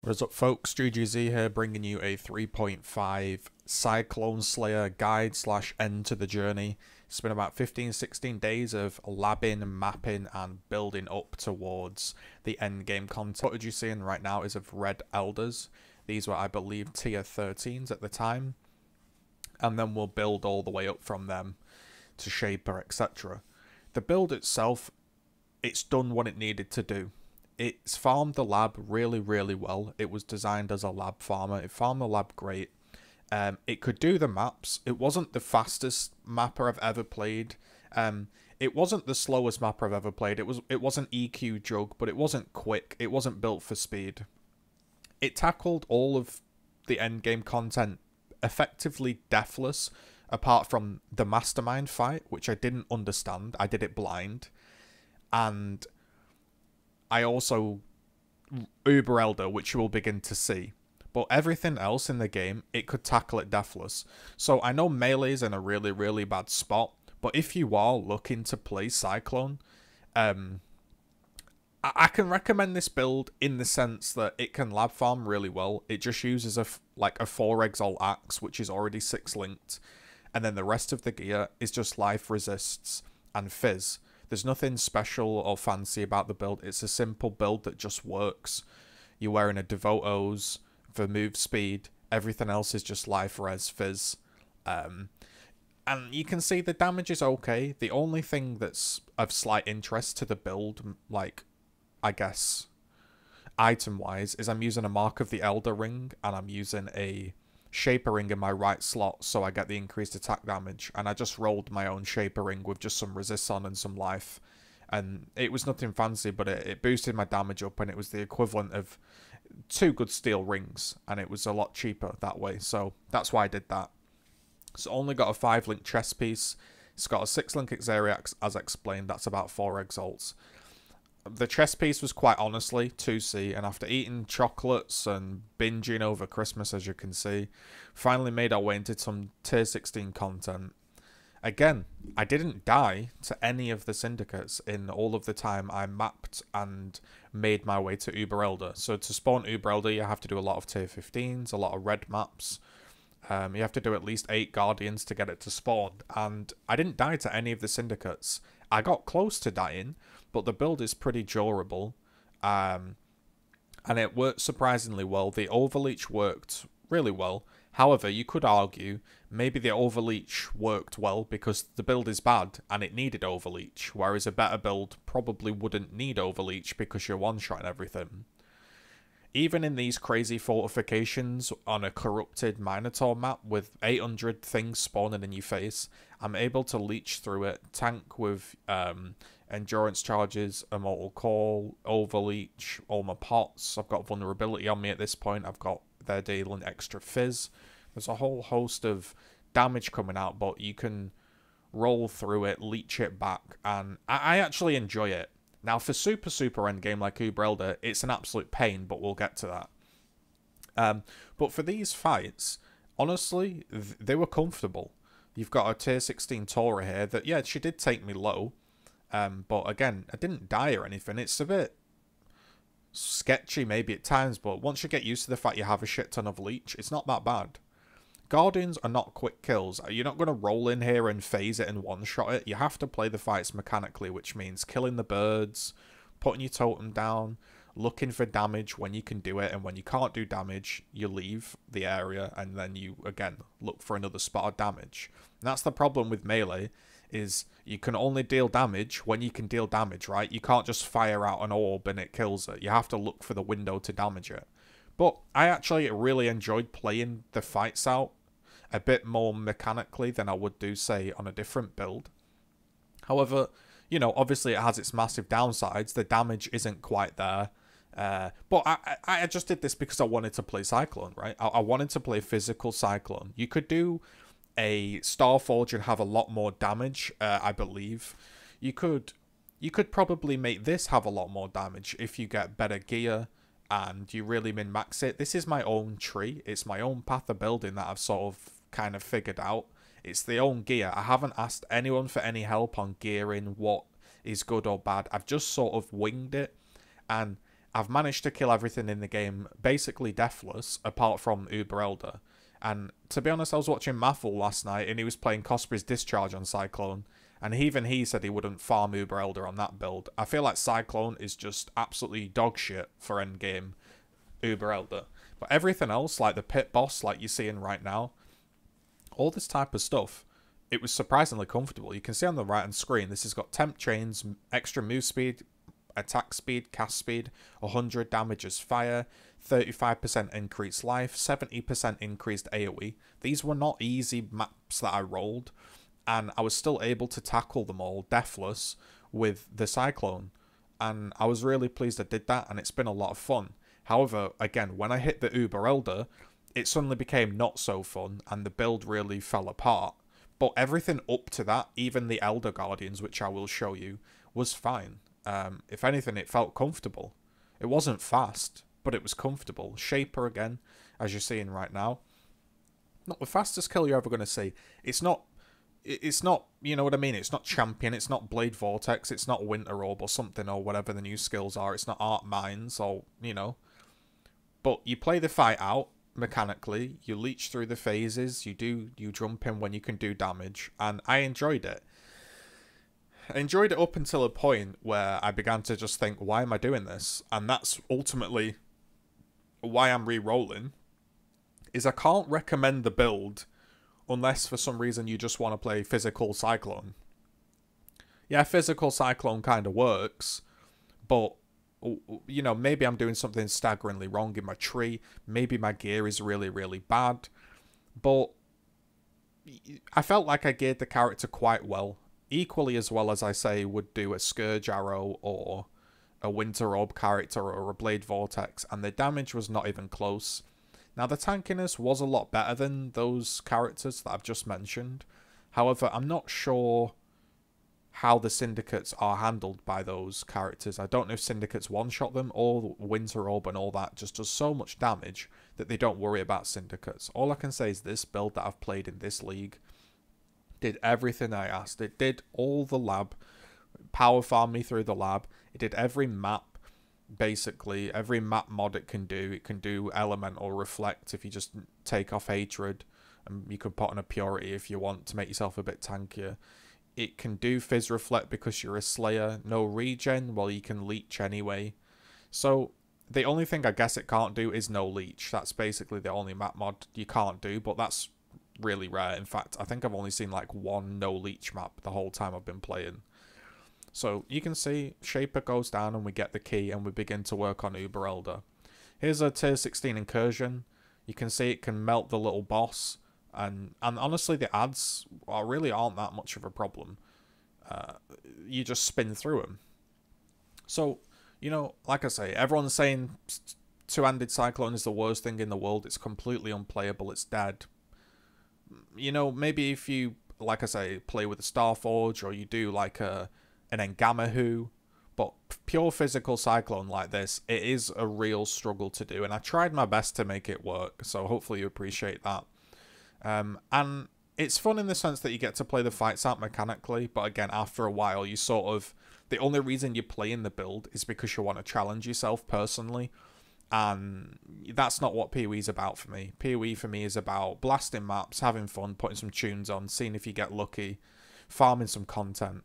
What is up, folks? GGZII here, bringing you a 3.5 Cyclone Slayer guide / end to the journey. It's been about 15-16 days of labbing, mapping, and building up towards the end game content. What you're seeing right now is of red elders. These were, I believe, tier 13s at the time, and then we'll build all the way up from them to Shaper, etc. The build itself, it's done what it needed to do. It's farmed the lab really, really well. It was designed as a lab farmer. It farmed the lab great. It could do the maps. It wasn't the fastest mapper I've ever played. It wasn't the slowest mapper I've ever played. It wasn't EQ jug, but it wasn't quick. It wasn't built for speed. It tackled all of the endgame content effectively deathless, apart from the Mastermind fight, which I didn't understand. I did it blind. And I also Uber Elder, which you will begin to see. But everything else in the game, it could tackle it deathless. So I know melee's in a really, really bad spot. But if you are looking to play Cyclone, I can recommend this build in the sense that it can lab farm really well. It just uses a 4 Exile axe, which is already 6 linked. And then the rest of the gear is just life resists and fizz. There's nothing special or fancy about the build. It's a simple build that just works. You're wearing a Devoto's for move speed. Everything else is just life res fizz. And you can see the damage is okay. The only thing that's of slight interest to the build, like, I guess, item-wise, is I'm using a Mark of the Elder ring, and I'm using a Shaper ring in my right slot, so I get the increased attack damage. And I just rolled my own Shaper ring with just some resist on and some life. And it was nothing fancy, but it boosted my damage up, and it was the equivalent of 2 good steel rings. And it was a lot cheaper that way, so that's why I did that. It's only got a 5-link chest piece. It's got a 6-link Exile, as explained. That's about 4 exalts. The chest piece was quite honestly 2C, and after eating chocolates and binging over Christmas, as you can see, finally made our way into some tier 16 content. Again, I didn't die to any of the syndicates in all of the time I mapped and made my way to Uber Elder. So to spawn Uber Elder, you have to do a lot of tier 15s, a lot of red maps. You have to do at least 8 Guardians to get it to spawn, and I didn't die to any of the syndicates. I got close to dying, but the build is pretty durable, and it worked surprisingly well. The overleech worked really well. However, you could argue maybe the overleech worked well because the build is bad and it needed overleech, whereas a better build probably wouldn't need overleech because you're one-shotting everything. Even in these crazy fortifications on a corrupted Minotaur map with 800 things spawning in your face, I'm able to leech through it, tank with endurance charges, immortal call, overleech, all my pots. I've got vulnerability on me at this point. They're dealing extra fizz. There's a whole host of damage coming out, but you can roll through it, leech it back, and I actually enjoy it. Now, for super endgame like Uber Elder, it's an absolute pain, but we'll get to that. But for these fights, honestly, they were comfortable. You've got a tier 16 Tora here that, yeah, she did take me low. But again, I didn't die or anything. It's a bit sketchy maybe at times, but once you get used to the fact you have a shit ton of leech, it's not that bad. Guardians are not quick kills. You're not going to roll in here and phase it and one-shot it. You have to play the fights mechanically, which means killing the birds, putting your totem down, looking for damage when you can do it, and when you can't do damage, you leave the area, and then you, again, look for another spot of damage. And that's the problem with melee, is you can only deal damage when you can deal damage, right? You can't just fire out an orb and it kills it. You have to look for the window to damage it. But I actually really enjoyed playing the fights out a bit more mechanically than I would do, say, on a different build. However, you know, obviously it has its massive downsides. The damage isn't quite there. But I just did this because I wanted to play Cyclone, right? I wanted to play physical Cyclone. You could do a Starforge and have a lot more damage, I believe. You could probably make this have a lot more damage if you get better gear and you really min-max it. This is my own tree. It's my own path of building that I've sort of kind of figured out. It's the own gear. I haven't asked anyone for any help on gearing what is good or bad. I've just sort of winged it, and I've managed to kill everything in the game basically deathless, apart from Uber Elder. And to be honest, I was watching Maffle last night, and he was playing Cosprey's Discharge on Cyclone, and even he said he wouldn't farm Uber Elder on that build. I feel like Cyclone is just absolutely dog shit for endgame Uber Elder. But everything else, like the pit boss, like you're seeing right now, all this type of stuff, it was surprisingly comfortable. You can see on the right hand screen, this has got temp chains, extra move speed, attack speed, cast speed, 100 damage as fire, 35% increased life, 70% increased AoE. These were not easy maps that I rolled, and I was still able to tackle them all deathless with the Cyclone. And I was really pleased I did that, and it's been a lot of fun. However, again, when I hit the Uber Elder, it suddenly became not so fun, and the build really fell apart. But everything up to that, even the Elder Guardians, which I will show you, was fine. If anything, it felt comfortable. It wasn't fast, but it was comfortable. Shaper again, as you're seeing right now. Not the fastest kill you're ever going to see. It's not, you know what I mean? It's not Champion, it's not Blade Vortex, it's not Winter Orb or something, or whatever the new skills are. It's not Art Mines, or, you know. But you play the fight out mechanically, you leech through the phases, you jump in when you can do damage, and I enjoyed it. I enjoyed it up until a point where I began to just think, why am I doing this? And that's ultimately why I'm re-rolling, is I can't recommend the build unless for some reason you just want to play physical Cyclone. Yeah, physical Cyclone kind of works, but, you know, maybe I'm doing something staggeringly wrong in my tree, maybe my gear is really, really bad, but I felt like I geared the character quite well. Equally as well as I say would do a Scourge Arrow or a Winter Orb character or a Blade Vortex, and the damage was not even close. Now the tankiness was a lot better than those characters that I've just mentioned. However, I'm not sure how the Syndicates are handled by those characters. I don't know if Syndicates one-shot them, or Winter Orb and all that just does so much damage that they don't worry about Syndicates. All I can say is this build that I've played in this league did everything I asked. It did all the lab, power farm me through the lab. It did every map, basically. Every map mod it can do. It can do Elemental Reflect if you just take off Hatred. And you can put on a Purity if you want to make yourself a bit tankier. It can do Fizz Reflect because you're a Slayer. No regen, well you can leech anyway. So the only thing I guess it can't do is no leech. That's basically the only map mod you can't do, but that's really rare. In fact, I think I've only seen like one no leech map the whole time I've been playing. So you can see Shaper goes down and we get the key and we begin to work on Uber Elder. Here's a tier 16 Incursion. You can see it can melt the little boss, and honestly the ads really aren't that much of a problem. You just spin through them. So, you know, like I say, everyone's saying two-handed Cyclone is the worst thing in the world. It's completely unplayable. It's dead. You know, maybe if you, like I say, play with a Starforge, or you do like an Engamahu, but pure physical Cyclone like this, it is a real struggle to do, and I tried my best to make it work, so hopefully you appreciate that. And it's fun in the sense that you get to play the fights out mechanically, but again, after a while, you sort of, the only reason you're playing the build is because you want to challenge yourself personally. And that's not what PoE is about for me. PoE for me is about blasting maps, having fun, putting some tunes on, seeing if you get lucky, farming some content.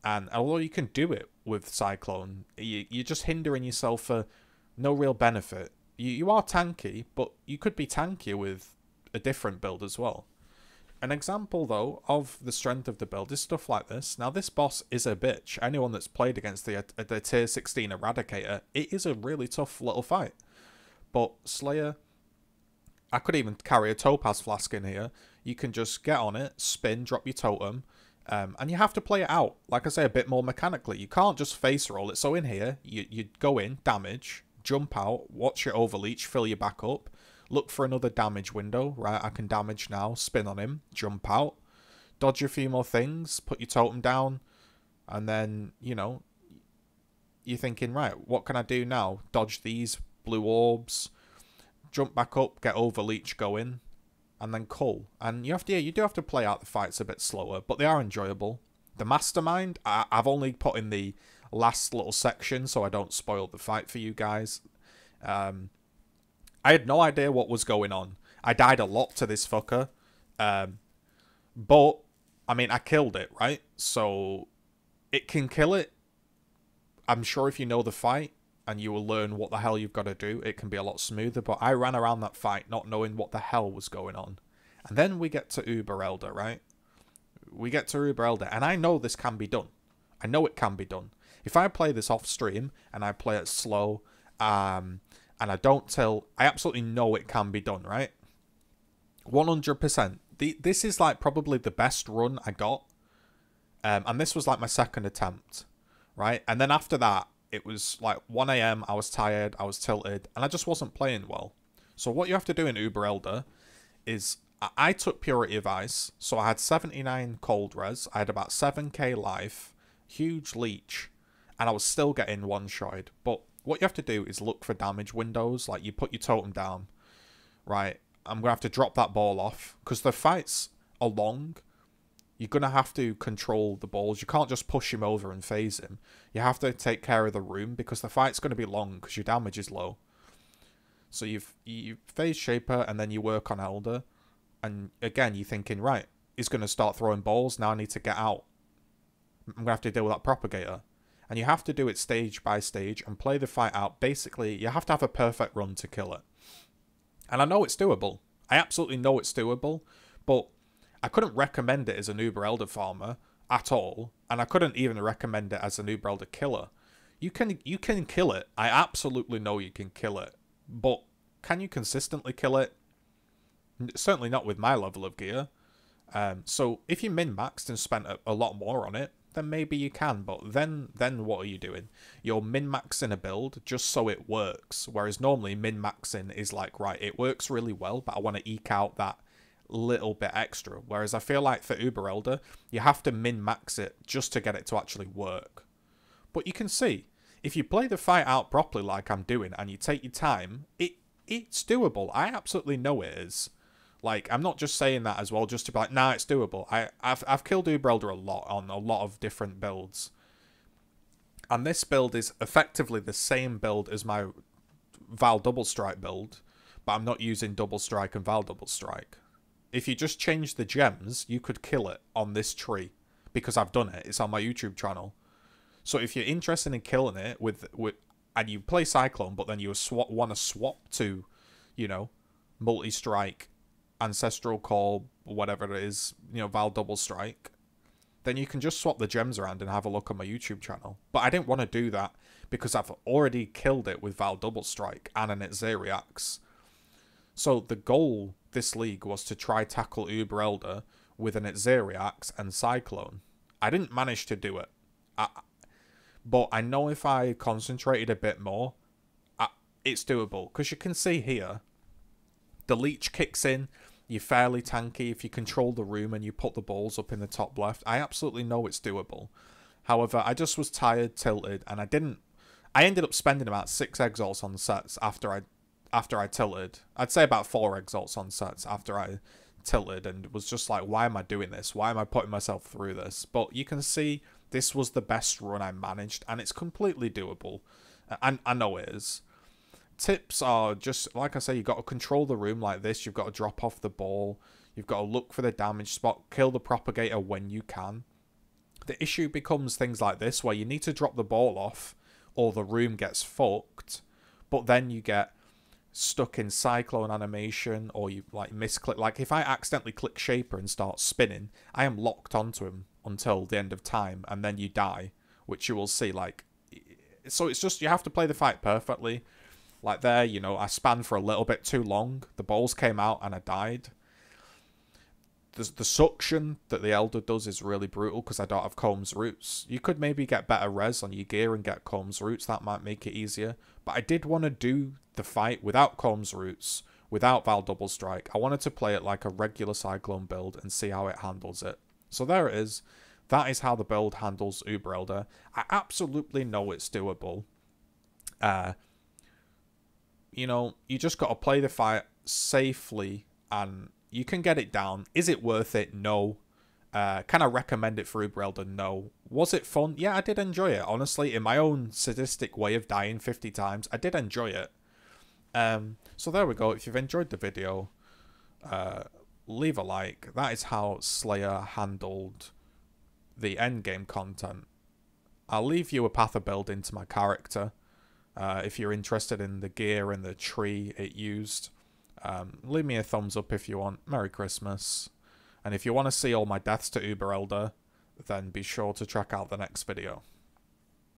And although you can do it with Cyclone, you're just hindering yourself for no real benefit. You are tanky, but you could be tankier with a different build as well. An example, though, of the strength of the build is stuff like this. Now, this boss is a bitch. Anyone that's played against the tier 16 Eradicator, it is a really tough little fight. But Slayer, I could even carry a Topaz Flask in here. You can just get on it, spin, drop your totem, and you have to play it out, like I say, a bit more mechanically. You can't just face roll it. So in here, you go in, damage, jump out, watch it overleech, fill you back up. Look for another damage window. Right, I can damage now. Spin on him. Jump out. Dodge a few more things. Put your totem down. And then, you know, you're thinking, right, what can I do now? Dodge these blue orbs. Jump back up. Get overleech going. And then cull. And you have to, yeah, you do have to play out the fights a bit slower, but they are enjoyable. The Mastermind, I've only put in the last little section so I don't spoil the fight for you guys. I had no idea what was going on. I died a lot to this fucker. But, I mean, I killed it, right? So, it can kill it. I'm sure if you know the fight and you will learn what the hell you've got to do, it can be a lot smoother. But I ran around that fight not knowing what the hell was going on. And then we get to Uber Elder, right? We get to Uber Elder, and I know this can be done. I know it can be done. If I play this off stream and I play it slow, and I don't tilt, I absolutely know it can be done, right? 100%. This is like probably the best run I got. And this was like my second attempt, right? And then after that, it was like 1 AM, I was tired, I was tilted, and I just wasn't playing well. So what you have to do in Uber Elder is, I took Purity of Ice, so I had 79 cold res, I had about 7k life, huge leech, and I was still getting one-shotted. But what you have to do is look for damage windows, like you put your totem down, right? I'm going to have to drop that ball off, because the fights are long. You're going to have to control the balls. You can't just push him over and phase him. You have to take care of the room, because the fight's going to be long, because your damage is low. So you phase Shaper, and then you work on Elder. And again, you're thinking, right, he's going to start throwing balls. Now I need to get out. I'm going to have to deal with that Propagator. And you have to do it stage by stage and play the fight out. Basically, you have to have a perfect run to kill it. And I know it's doable. I absolutely know it's doable. But I couldn't recommend it as an Uber Elder farmer at all. And I couldn't even recommend it as an Uber Elder killer. You can kill it. I absolutely know you can kill it. But can you consistently kill it? Certainly not with my level of gear. So if you min-maxed and spent a lot more on it, then maybe you can. But then what are you doing? You're min-maxing a build just so it works. Whereas normally min-maxing is like, right, it works really well, but I want to eke out that little bit extra. Whereas I feel like for Uber Elder, you have to min-max it just to get it to actually work. But you can see, if you play the fight out properly like I'm doing, and you take your time, it's doable. I absolutely know it is. Like, I'm not just saying that as well just to be like, nah, it's doable. I've killed Uber Elder a lot on a lot of different builds. And this build is effectively the same build as my Val Double Strike build, but I'm not using Double Strike and Val Double Strike. If you just change the gems, you could kill it on this tree, because I've done it. It's on my YouTube channel. So if you're interested in killing it with and you play Cyclone, but then you want to swap to, you know, multi-strike, Ancestral Call, whatever it is, you know, Val Double Strike, then you can just swap the gems around and have a look on my YouTube channel. But I didn't want to do that because I've already killed it with Val Double Strike and an Exile. So the goal this league was to try tackle Uber Elder with an Exile and Cyclone. I didn't manage to do it. But I know if I concentrated a bit more, it's doable. Because you can see here, the leech kicks in. You're fairly tanky if you control the room and you put the balls up in the top left. I absolutely know it's doable. However, I just was tired, tilted, and I ended up spending about 6 exalts on sets after I tilted. I'd say about 4 exalts on sets after I tilted, and was just like, why am I doing this? Why am I putting myself through this? But you can see this was the best run I managed, and it's completely doable. And I know it is. Tips are just, like I say, you've got to control the room like this. You've got to drop off the ball. You've got to look for the damage spot. Kill the Propagator when you can. The issue becomes things like this, where you need to drop the ball off, or the room gets fucked. But then you get stuck in Cyclone animation, or you like misclick. Like if I accidentally click Shaper and start spinning, I am locked onto him until the end of time, and then you die, which you will see. Like, so it's just, you have to play the fight perfectly. Like there, you know, I spanned for a little bit too long. The balls came out and I died. The suction that the Elder does is really brutal because I don't have Combs Roots. You could maybe get better res on your gear and get Combs Roots. That might make it easier. But I did want to do the fight without Combs Roots, without Val Double Strike. I wanted to play it like a regular Cyclone build and see how it handles it. So there it is. That is how the build handles Uber Elder. I absolutely know it's doable. You know, you just got to play the fight safely and you can get it down. Is it worth it? No. Can I recommend it for Uber Elder? No. Was it fun? Yeah, I did enjoy it. Honestly, in my own sadistic way of dying 50 times, I did enjoy it. So there we go. If you've enjoyed the video, leave a like. That is how Slayer handled the endgame content. I'll leave you a path of build into my character. If you're interested in the gear and the tree it used, leave me a thumbs up if you want. Merry Christmas. And if you want to see all my deaths to Uber Elder, then be sure to check out the next video.